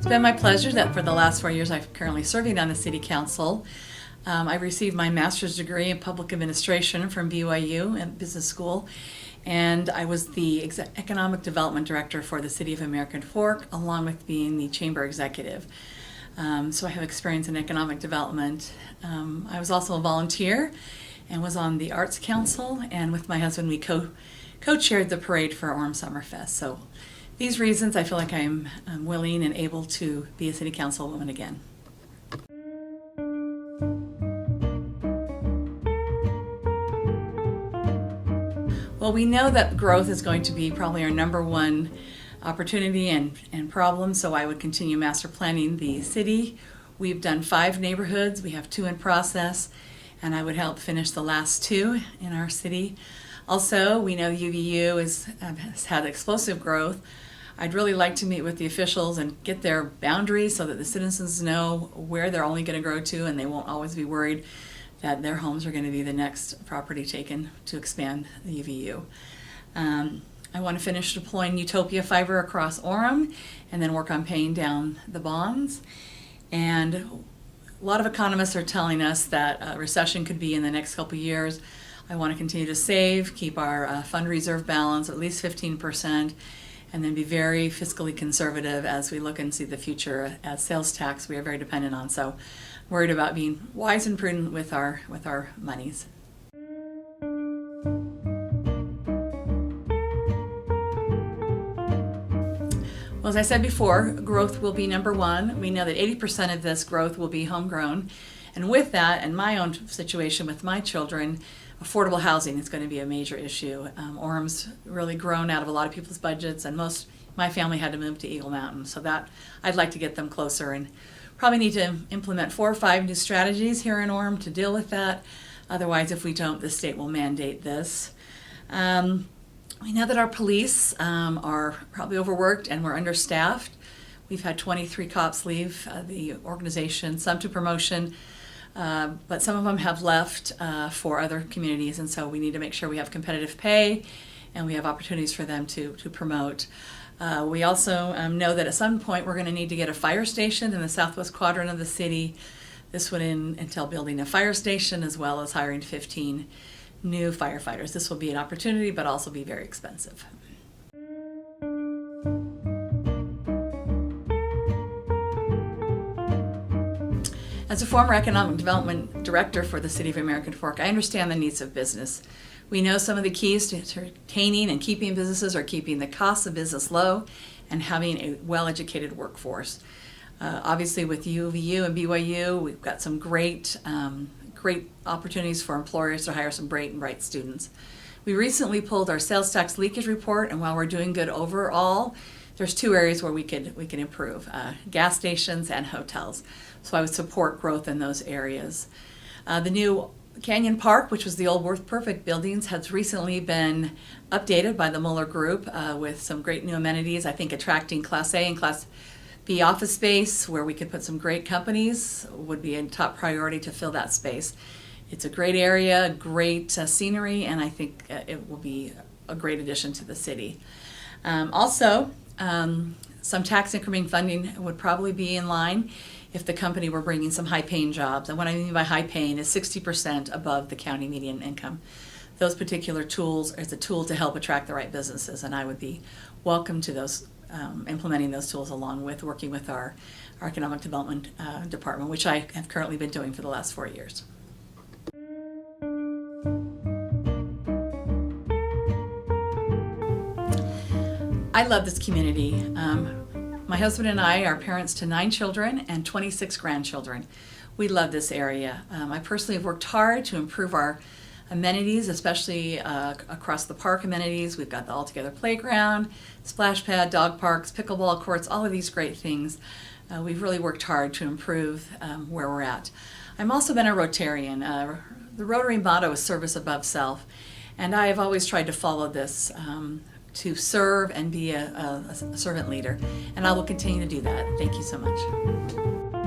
been my pleasure that for the last 4 years I'm currently serving on the City Council. I received my master's degree in public administration from BYU and Business School, and I was the economic development director for the City of American Fork, along with being the chamber executive. So I have experience in economic development. I was also a volunteer and was on the Arts Council, and with my husband we co-chaired the parade for Orem Summerfest. So these reasons I feel like I'm willing and able to be a City Councilwoman again. Well, we know that growth is going to be probably our number one opportunity and problem, so I would continue master planning the city. We've done 5 neighborhoods, we have 2 in process, and I would help finish the last 2 in our city. Also, we know UVU has had explosive growth. I'd really like to meet with the officials and get their boundaries so that the citizens know where they're only going to grow to, and they won't always be worried that their homes are going to be the next property taken to expand the UVU. I want to finish deploying Utopia fiber across Orem and then work on paying down the bonds. And a lot of economists are telling us that a recession could be in the next couple of years. I want to continue to save, keep our fund reserve balance at least 15%, and then be very fiscally conservative as we look and see the future as sales tax we are very dependent on. So worried about being wise and prudent with our monies. Well, as I said before, growth will be number one. We know that 80% of this growth will be homegrown. And with that, and my own situation with my children, affordable housing is going to be a major issue. Orem's really grown out of a lot of people's budgets, and my family had to move to Eagle Mountain. So that I'd like to get them closer, and probably need to implement 4 or 5 new strategies here in Orem to deal with that. Otherwise, if we don't, the state will mandate this. We know that our police are probably overworked and we're understaffed. We've had 23 cops leave the organization, some to promotion, but some of them have left for other communities, and so we need to make sure we have competitive pay and we have opportunities for them to promote. We also know that at some point we're going to need to get a fire station in the southwest quadrant of the city. This would entail building a fire station as well as hiring 15 new firefighters. This will be an opportunity, but also be very expensive. As a former economic development director for the City of American Fork, I understand the needs of business. We know some of the keys to retaining and keeping businesses are keeping the costs of business low and having a well-educated workforce. Obviously with UVU and BYU, we've got some great opportunities for employers to hire some bright students. We recently pulled our sales tax leakage report, and while we're doing good overall, there's 2 areas where we can improve, gas stations and hotels. So I would support growth in those areas. The new Canyon Park, which was the old Worth Perfect buildings, has recently been updated by the Mueller Group with some great new amenities. I think attracting Class A and Class B office space where we could put some great companies would be a top priority to fill that space. It's a great area, great scenery, and I think it will be a great addition to the city. Also, some tax increment funding would probably be in line if the company were bringing some high-paying jobs. And what I mean by high-paying is 60% above the county median income. Those particular tools is a tool to help attract the right businesses, and I would be welcome to those, implementing those tools along with working with our economic development department, which I have currently been doing for the last 4 years. I love this community. My husband and I are parents to 9 children and 26 grandchildren. We love this area. I personally have worked hard to improve our amenities, especially across the park amenities. We've got the all-together playground, splash pad, dog parks, pickleball courts, all of these great things. We've really worked hard to improve where we're at. I've also been a Rotarian. The Rotary motto is service above self, and I have always tried to follow this to serve and be a servant leader, and I will continue to do that. Thank you so much.